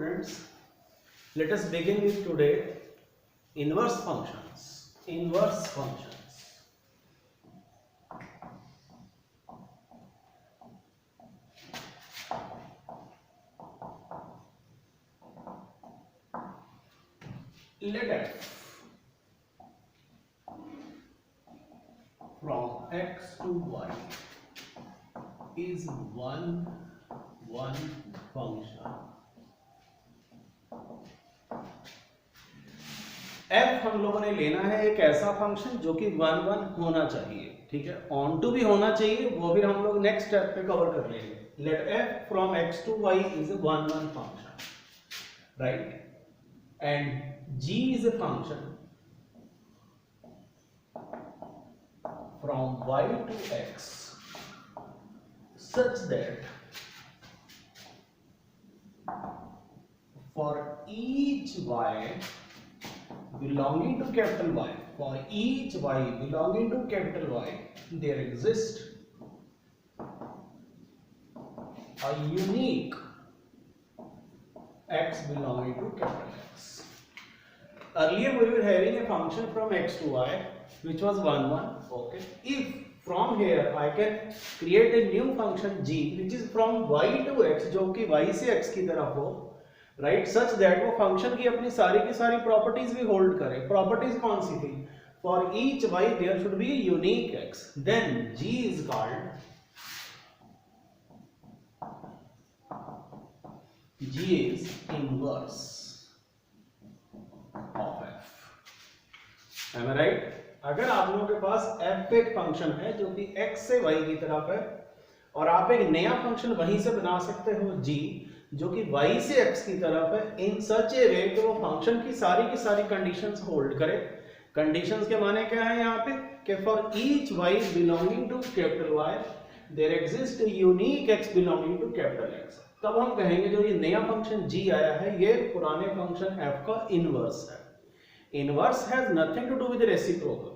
students, let us begin with today inverse functions. Inverse functions. Let f from x to y is one function. f हम लोगों ने लेना है एक ऐसा फंक्शन जो कि 1 1 होना चाहिए, ठीक है, ऑन टू भी होना चाहिए, वो फिर हम लोग नेक्स्ट स्टेप पे कवर कर लेंगे. Let f from x to y is a 1 1 function, right? And g is a function from y to x such that for each y belonging to capital Y, for each y belonging to capital Y, there exists a unique x belonging to capital X. Earlier we were having a function from x to y which was 1 1. Okay, if from here I can create a new function g which is from y to x, जो कि y से x की तरफ हो, right, such that वो function की अपनी सारी की सारी प्रॉपर्टीज भी होल्ड करे. प्रॉपर्टीज कौन सी थी? For each y there should be a unique x, then g is called inverse of f. Am I right? अगर आप लोगों के पास f एक फंक्शन है जो कि x से y की तरफ है और आप एक नया फंक्शन वहीं से बना सकते हो g जो कि y से x की तरफ है, इन सच ए वे कि वो फंक्शन की सारी कंडीशंस होल्ड करे. कंडीशंस के माने क्या है यहाँ पे कि for each y belonging to capital Y there exist a unique x belonging to capital X. तब हम कहेंगे जो ये नया फंक्शन g आया है ये पुराने फंक्शन f का इनवर्स है. Inverse has nothing to do with reciprocal,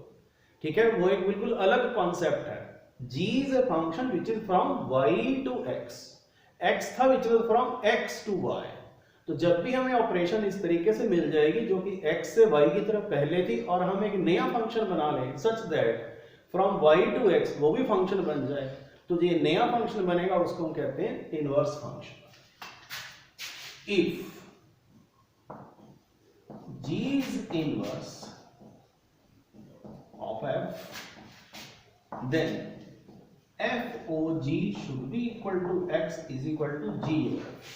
ठीक है, वो एक बिल्कुल अलग कॉन्सेप्ट है. g is a function which is from y to x. x था which is from x to y. तो जब भी हमें ऑपरेशन इस तरीके से मिल जाएगी जो कि x से y की तरफ पहले थी और हम एक नया फंक्शन बना लें such that from y to x वो भी फंक्शन बन जाए, तो ये नया फंक्शन बनेगा, उसको हम कहते हैं inverse function. If g is inverse of f, then f o g should be equal to x is equal to g of f.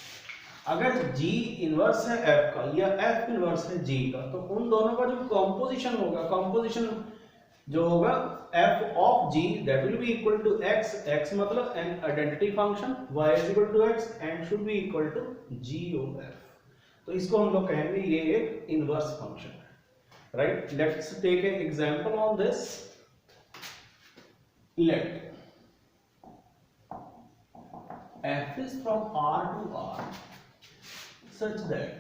अगर g इनवर्स है f का या f इनवर्स है g का, तो उन दोनों का जो कॉम्पोजिशन होगा, कॉम्पोजिशन जो होगा f of g that will be equal to x. x मतलब an identity function, y is equal to x and should be equal to g of f. तो इसको हम लोग कहेंगे ये एक इनवर्स फंक्शन है, right. Let's take an example on this. Let f is from R to R such that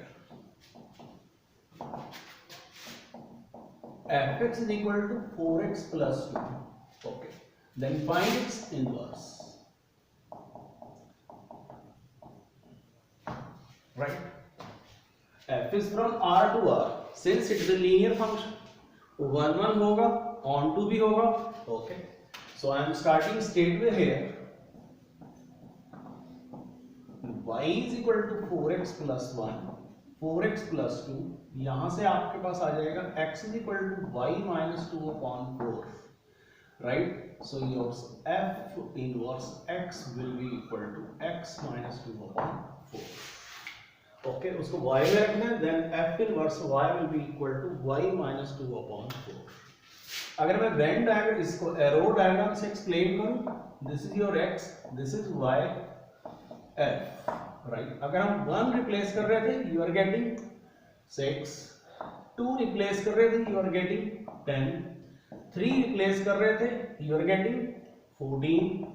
fx is equal to 4x plus 2. Okay, then find its inverse, right? f is from R to R since it is a linear function, 1 1 होगा, on to भी होगा. Okay, so I am starting straightway here. y is equal to 4x plus 1, 4x plus 2, यहां से आपके पास आ जाएगा x is equal to y minus 2 upon 4, right? So your f inverse x will be equal to x minus 2 upon 4. Okay, उसको y में रखना है, then f inverse y will be equal to y minus 2 upon 4. अगर मैं Venn diagram, इसको arrow diagram से explain करूं, this is your x, this is y, f, right. अगर हम 1 रिप्लेस कर रहे थे यू आर गेटिंग 6, 2 रिप्लेस कर रहे थे यू आर गेटिंग 10, 3 रिप्लेस कर रहे थे you are getting 14.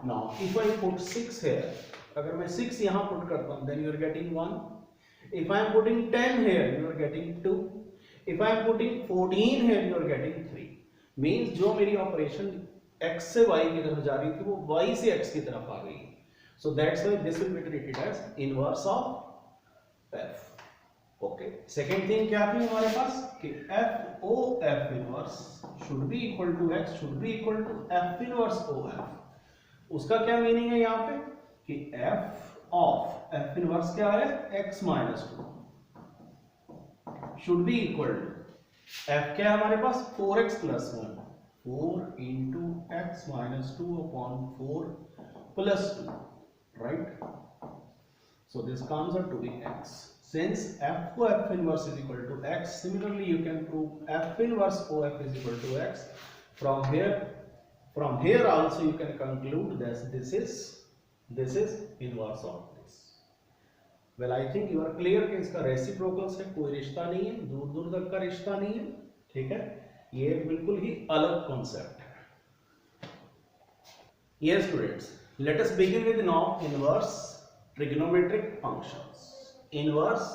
Now if I put 6 here, अगर मैं 6 यहां पुट करता हूं then you are getting 1. If I am putting 10 here, you are getting 2. If I am putting 14 here, you are getting 3. Means जो मेरी ऑपरेशन x से y की तरफ जा रही थी वो y से x की तरफ आ गई. So that's why this will be treated as inverse of f. Second thing क्या थी हमारे पास कि f o f inverse should be equal to x should be equal to f inverse o f. उसका क्या मीनिंग है यहाँ पे कि एफ ऑफ एफ इनवर्स क्या है x minus two should be equal to f क्या है हमारे पास 4x plus 1 4 into x minus two upon 4 plus 2 right. So this comes out to be x. Since f of f inverse is equal to x, similarly you can prove f inverse of is equal to x. From here also you can conclude that this is inverse of this. Well, I think you are clear कि इसका reciprocal से कोई रिश्ता नहीं है, दूर दूर तक का रिश्ता नहीं है, ठीक है। ये बिल्कुल ही अलग कॉन्सेप्ट है। Yes students, let us begin with now inverse trigonometric functions. Inverse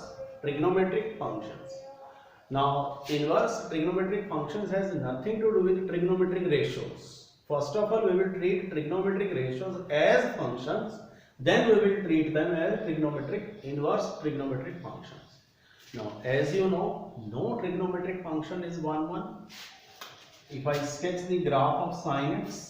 trigonometric functions. Now inverse trigonometric functions has nothing to do with trigonometric ratios. First of all we will treat trigonometric ratios as functions, then we will treat them as inverse trigonometric functions. Now as you know, no trigonometric function is 1 1. If I sketch the graph of sin x,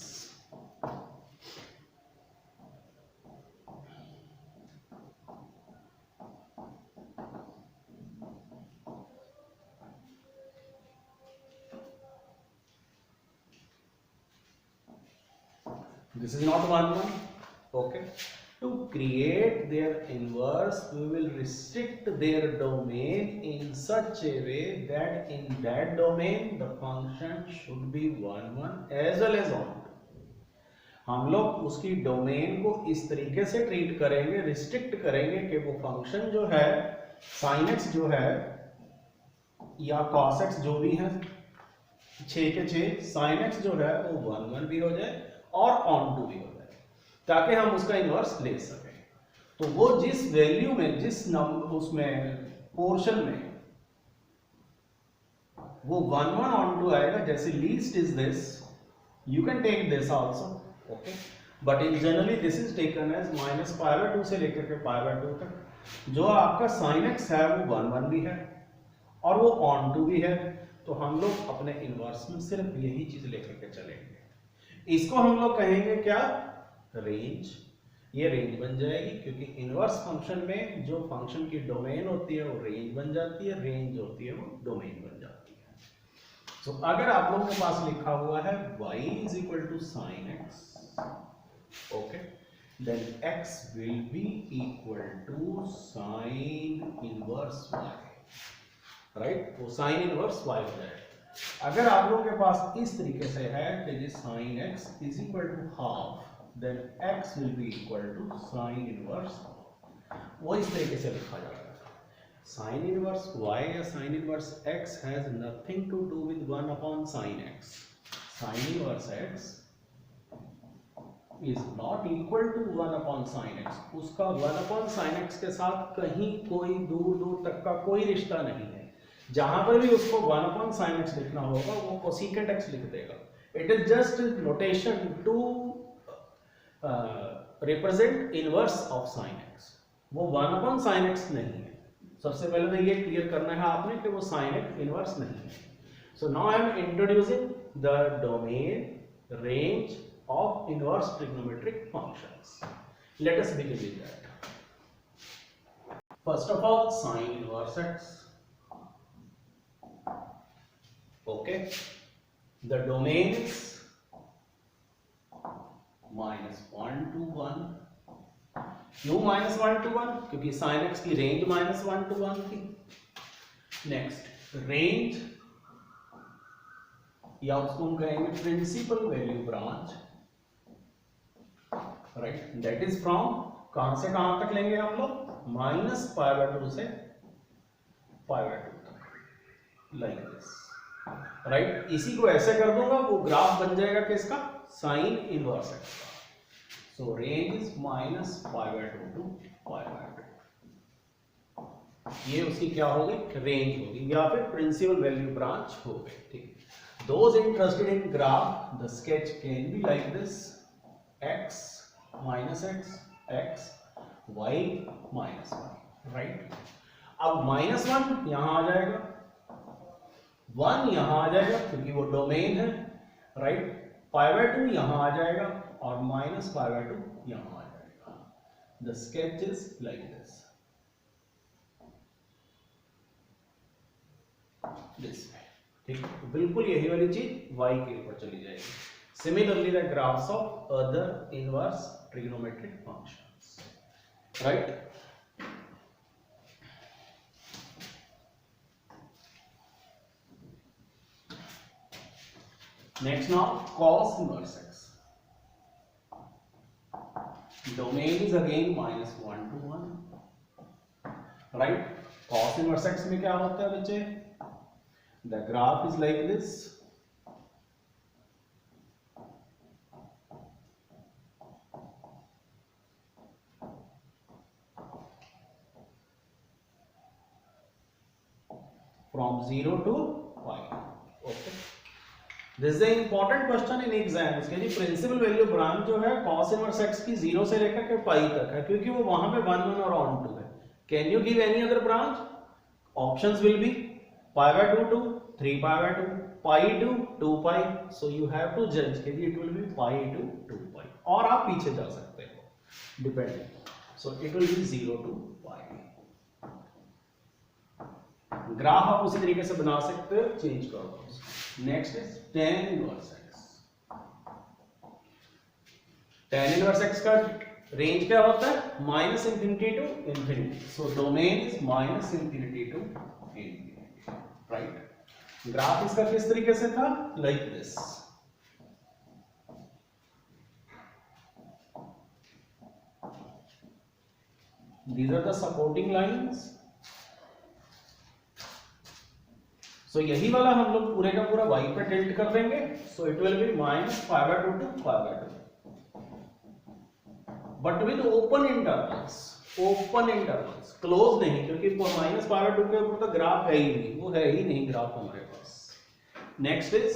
this is not 1 1. Okay, to create their inverse we will restrict their domain in such a way that in that domain the function should be 1 1 as well as 1 2. हम लोग उसकी domain को इस तरीके से treat करेंगे, restrict करेंगे कि वो फंक्शन जो है sin x जो है या cos x जो भी है 6 के 6 sin x जो है वो 1 1 भी हो जाए और ऑन टू भी हो जाए ताकि हम उसका इनवर्स ले सकें। तो वो जिस वैल्यू में जिस नंबर उसमें पोर्शन में वो 1 1 ऑन टू आएगा, जैसे least is this, you can take this also, okay, but in generally this is taken as -π/2 से लेकर के π/2 तक। जो आपका sin x है वो 1 1 भी है और वो ऑन टू भी है, तो हम लोग अपने इनवर्स में सिर्फ यही चीज लेकर के चलेंगे। इसको हम लोग कहेंगे क्या, रेंज। ये रेंज बन जाएगी क्योंकि इनवर्स फंक्शन में जो फंक्शन की डोमेन होती है वो रेंज बन जाती है, रेंज होती है वो डोमेन बन जाती है। तो अगर आप लोगों के पास लिखा हुआ है y is equal to sin x, okay, then x will be equal to sin inverse y, right, वो sin इनवर्स y हो जाएगा। अगर आप लोगों के पास इस तरीके से है कि sin x is equal to half, then x will be equal to sin inverse, वो इस तरीके से लिखा जाता है। sin इनवर्स y या sin inverse x has nothing to do with 1 upon sin x। sin inverse x is not equal to 1 upon sin x। उसका 1 upon sin x के साथ कहीं कोई दूर दूर तक का कोई रिश्ता नहीं है। जहां पर भी उसको 1 अपॉन sin x लिखना होगा वो cosecant x लिख देगा। It is just notation to represent inverse of sin x, वो 1 अपॉन sin x नहीं है। सबसे पहले तो ये क्लियर करना है आपने कि वो sin x इनवर्स नहीं है। So now I am introducing the domain range of inverse trigonometric functions. Let us begin with that. First of all sin inverse x, okay, the domain is -1 to 1। क्यों -1 to 1? क्योंकि sin x की range -1 to 1 थी। Next range या उसको हम कहेंगे principal value branch, right, that is from कहां से कहां तक लेंगे हम लोग, -π/2 से π/2 तक, लाइक दिस, राइट। इसी को ऐसे कर दूंगा वो ग्राफ बन जाएगा किसका, साइन इनवर्स एक्स का। So range is -π/2 to π/2। ये उसकी क्या हो गई, रेंज होगी या फिर प्रिंसिपल वैल्यू ब्रांच हो गई, ठीक। Those interested in graph the sketch can be like this, x - x, x y - y, right. अब -1 यहां आ जाएगा, 1 यहां आ जाएगा क्योंकि वो डोमेन है, राइट। π/2 यहां आ जाएगा और -π/2 यहां आ जाएगा। The sketch is like this, ठीक है। बिल्कुल यही वाली चीज y के ऊपर चली जाएगी। Similarly the graphs of other inverse trigonometric functions, right. Next now cos inverse x. Domain is again -1 to 1, right? Cos inverse x में क्या होता है बच्चे? The graph is like this. From 0 to pi. Okay. This is important question in exam. इसके लिए principal value branch जो है cos inverse x की 0 से लेकर के पाई तक है, क्योंकि वो वहां पे 1 1 और ऑन 2 है। Can you give any other branch? Options will be π/2 to 3π/2, pi to 2π, so you have to जज कि it will be pi to 2π, और आप पीछे जा सकते हो depending, so it will be 0 to pi। Graph आप उसी तरीके से बना सकते हो, चेंज करो। Next is tan inverse x। tan inverse x का रेंज क्या होता है? -∞ to ∞, so domain is -∞ to ∞, right. Graph इसका किस तरीके से था? Like this. These are the supporting lines. सो यही वाला हम लोग पूरे का पूरा y पे टिल्ट कर देंगे, so it will be -π/2 to π/2, but with open intervals. Open intervals, close नहीं, क्योंकि -π/2 के ऊपर तो ग्राफ है ही नहीं, वो है ही नहीं ग्राफ हमारे पास। Next is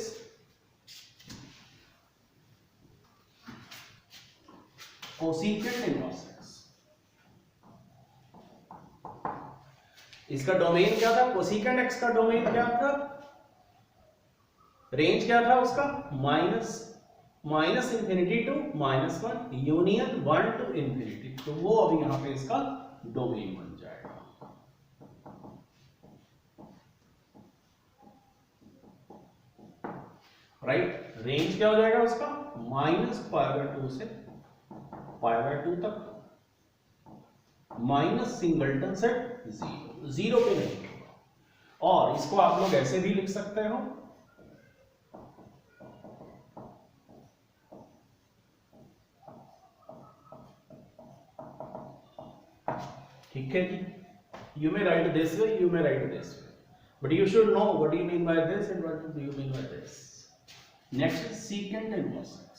cosecant inverse x। इसका डोमेन क्या था? कोसेकेंट x का डोमेन क्या था? रेंज क्या था उसका? -∞ to -1 यूनियन 1 to ∞, तो वो अभी यहां पे इसका डोमेन बन जाएगा, राइट। रेंज क्या हो जाएगा उसका? -π/2 से π/2 तक, माइनस सिंगलटन सेट 0 पे नहीं होगा। और इसको आप लोग ऐसे भी लिख सकते हो, ठीक है जी। You may write this way, you may write this way, but you should know what you mean by this and what do you mean by this. Next is secant inverse x।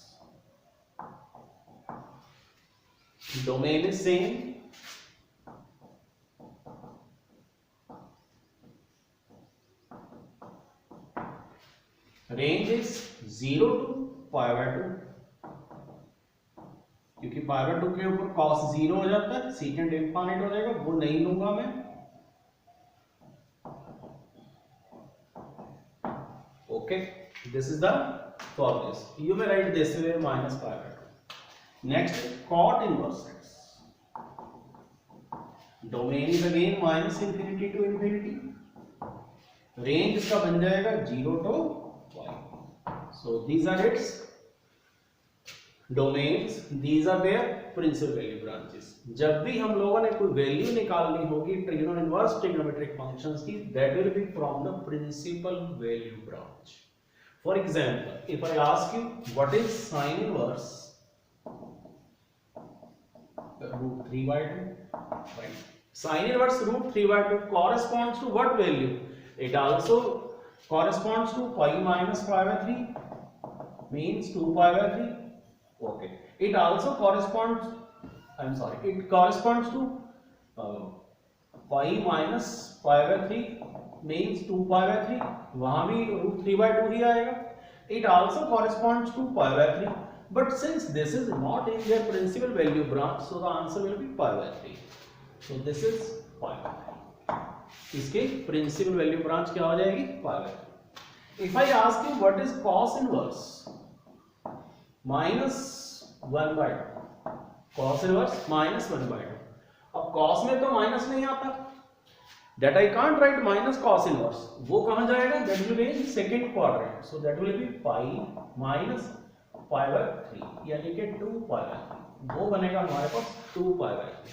Domain is same, range is 0 to π/2, क्योंकि π/2 के ऊपर cos 0 हो जाता है, second infinite हो जाएगा, वो नहीं लूंगा मैं। Okay, this is the for this, you may write this way -π/2। Next cot inverse x। Domain is again -∞ to ∞, range इसका बन जाएगा 0 to y, so these are its domains, these are their principal value branches। जब भी हम लोगों ने कोई value निकालनी होगी ट्रिग्नो इनवर्स ट्रिग्नोमेट्रिक फंक्शंस की, that will be from the principal value branch। For example, if I ask you what is sin inverse √3/2, right? Sin inverse √3/2 corresponds to what value? It also corresponds to pi minus π/3, means 2π/3. Okay, it also corresponds, I'm sorry, it corresponds to pi minus π/3 means 2π/3, वहां भी √3/2 ही आएगा। It also corresponds to π/3, but since this is not in their principal value branch, so the answer will be π/3, so this is π/3। इसकी principal value branch क्या हो जाएगी, pi by 3। If I ask you what is cos inverse minus 1/2, cos inverse minus 1/2। अब cos में तो minus नहीं आता, that I can't write minus cos inverse, वो कहाँ जाएगा, that will be in second quadrant, so that will be pi minus pi by 3 यानी कि 2 pi by 3, वो बनेगा हमारे पास 2 pi by 3।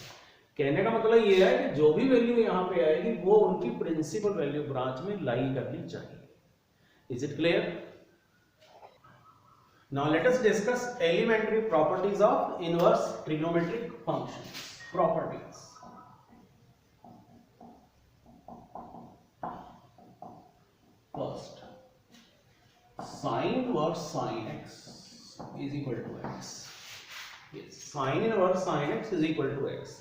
कहने का मतलब ये है कि जो भी वैल्यू यहाँ पे आएगी वो उनकी प्रिंसिपल वैल्यू ब्रांच में लाई करनी चाहिए। Is it clear? Now let us discuss elementary properties of inverse trigonometric functions. Properties, first sin inverse sin x is equal to x। yes, sin inverse sin x is equal to x।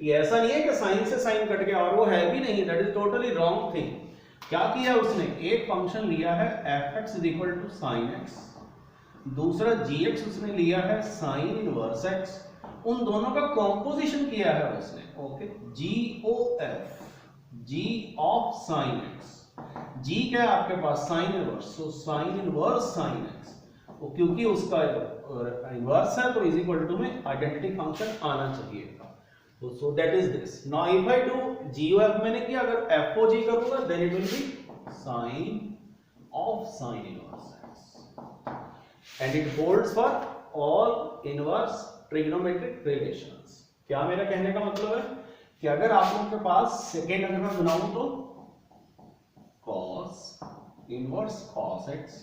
ये ऐसा नहीं है कि sin से sin cut गया, और वो है भी नहीं, that is totally wrong thing। क्या किया उसने, एक फंक्शन लिया है fx is equal to sin x, दूसरा gx उसने लिया है sin inverse x, उन दोनों का कॉम्पोजिशन किया है उसने, okay, GOF, g of sin x, g क्या है आपके पास, sine inverse, so sine inverse sine x, तो क्योंकि उसका इनवर्स है तो इज इक्वल टू में आइडेंटिटी फंक्शन आना चाहिए, तो so that is this. Now if I do GOF मैंने किया, अगर FOG करूंगा then it will be sine of sine inverse x and it holds for all inverse trigonometric relations. क्या मेरा कहने का मतलब है कि अगर आप लोगों के पास सेकेंड अगर मैं बनाऊं तो cos inverse cos x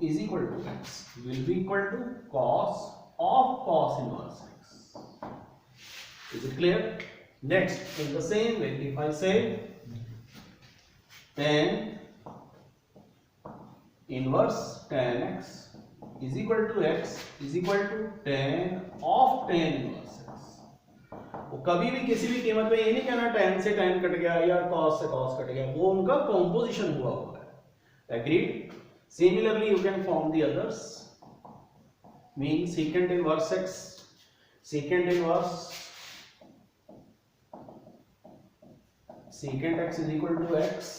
is equal to x will be equal to cos of cos inverse x। is it clear? Next, in the same way, if I say tan inverse tan x is equal to x is equal to tan of tan inverse x, वो कभी भी किसी भी कीमत पे ये नहीं कहना tan से tan कट गया या cos से cos कट गया, वो उनका कॉम्पोजिशन हुआ है। Agreed? Similarly you can form the others, mean secant inverse x, secant inverse secant x is equal to x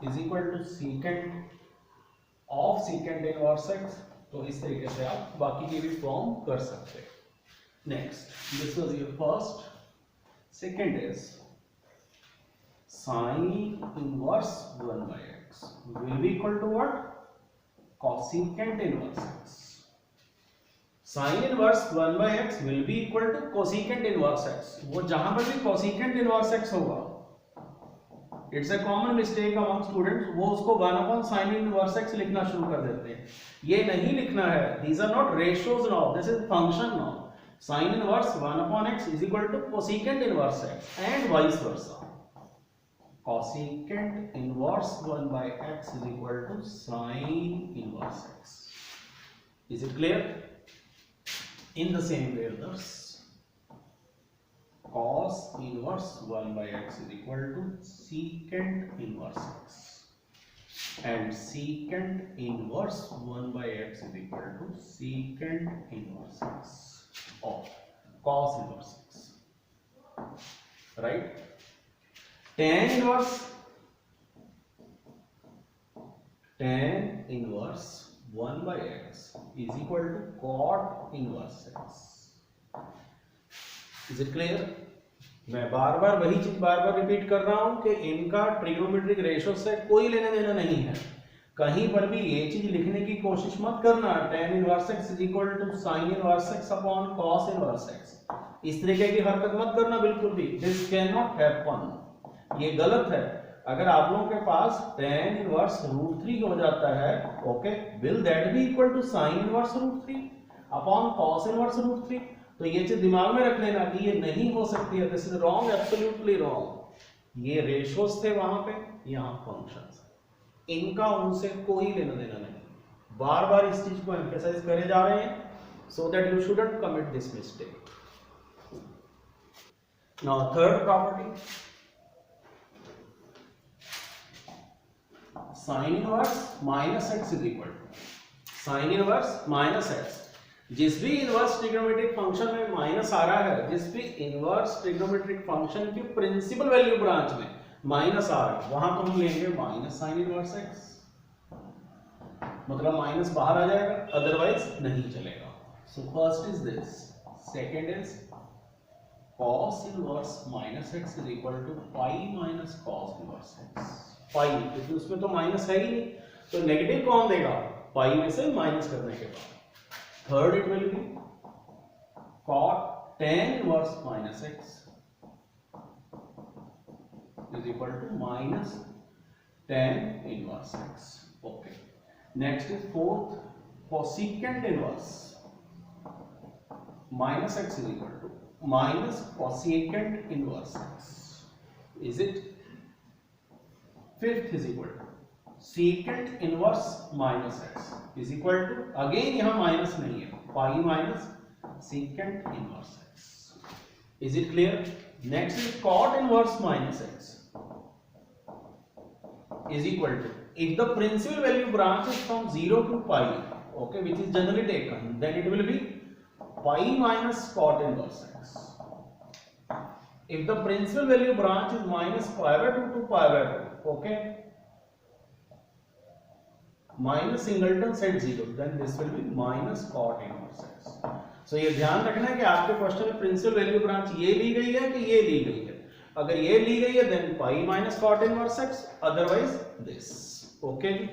is equal to secant of secant inverse x, तो इस तरीके से आप बाकी की भी फॉर्म कर सकते हैं। Next, this was your first. Second is sin inverse 1 by x will be equal to what? Cosecant inverse x। sin inverse 1 by x will be equal to cosecant inverse x। वो जहां पर भी cosecant inverse x होगा, it's a common mistake among students, वो उसको 1 upon sin inverse x लिखना शुरू कर देते हैं। ये नहीं लिखना है, these are not ratios now, this is function now। sin inverse 1 upon x is equal to cosecant inverse x and vice versa। cosecant inverse 1 by x is equal to sin inverse x। is it clear? In the same way others, cos inverse 1 by x is equal to secant inverse x and secant inverse 1 by x is equal to secant inverse x of cos inverse x, right? tan inverse 1 by x is equal to cot inverse x। is it clear? मैं बार बार वही चीज बार बार repeat कर रहा हूं कि इनका trigonometric ratio से कोई लेना देना नहीं है, कहीं पर भी ये चीज लिखने की कोशिश मत करना tan inverse x is equal to sin inverse x upon cos inverse x, इस तरीके की हरकत मत करना बिल्कुल भी, दिस कैन नॉट हैपन, ये गलत है। अगर आप लोगों के पास tan इनवर्स √3 हो जाता है, okay, will that be equal to sin inverse √3 upon cos inverse √3? तो ये चीज दिमाग में रख लेना कि ये नहीं हो सकती है, this is wrong, absolutely wrong. ये रेशियोज थे वहां पे, यहाँ फंक्शंस, इनका उनसे कोई लेना देना नहीं। बार बार इस चीज को एम्फेसाइज करे जा रहे हैं so that you shouldn't commit this mistake. Now third property, sine inverse minus x is equal to sine inverse minus x. जिस भी इनवर्स ट्रिग्नोमेट्रिक फंक्शन में माइनस आ रहा है, जिस भी इनवर्स ट्रिग्नोमेट्रिक फंक्शन की प्रिंसिपल वैल्यू ब्रांच में माइनस आ रहा है, वहां तो हम लेंगे माइनस साइन इनवर्स एक्स, मतलब माइनस बाहर आ जाएगा, अदरवाइज नहीं चलेगा। So first is this, second is cos inverse minus x is equal to pi minus cos inverse x. Pi, क्योंकि उसमें तो माइनस है ही नहीं, तो नेगेटिव कौन देगा, पाई में से माइनस करने के बाद। Third it will B cot tan inverse minus x is equal to minus tan inverse x. Okay. Next is fourth, cosecant inverse minus x is equal to minus cosecant inverse x. Is it? Fifth is equal to secant inverse minus x is equal to, again यहाँ minus नहीं है, pi minus secant inverse x. Is it clear? Next is cot inverse minus x is equal to, if the principal value branches from 0 to pi, okay, which is generally taken, then it will be pi minus cot inverse x. If the principal value branch is minus pi by 2 to pi by 2, okay, minus singleton set 0, then this will be minus cot inverse x. So ये ध्यान रखना है कि आपके question में principal value branch ये ली गई है कि ये ली गई है। अगर ये ली गई है then pi minus cot inverse x, otherwise this. Okay ji.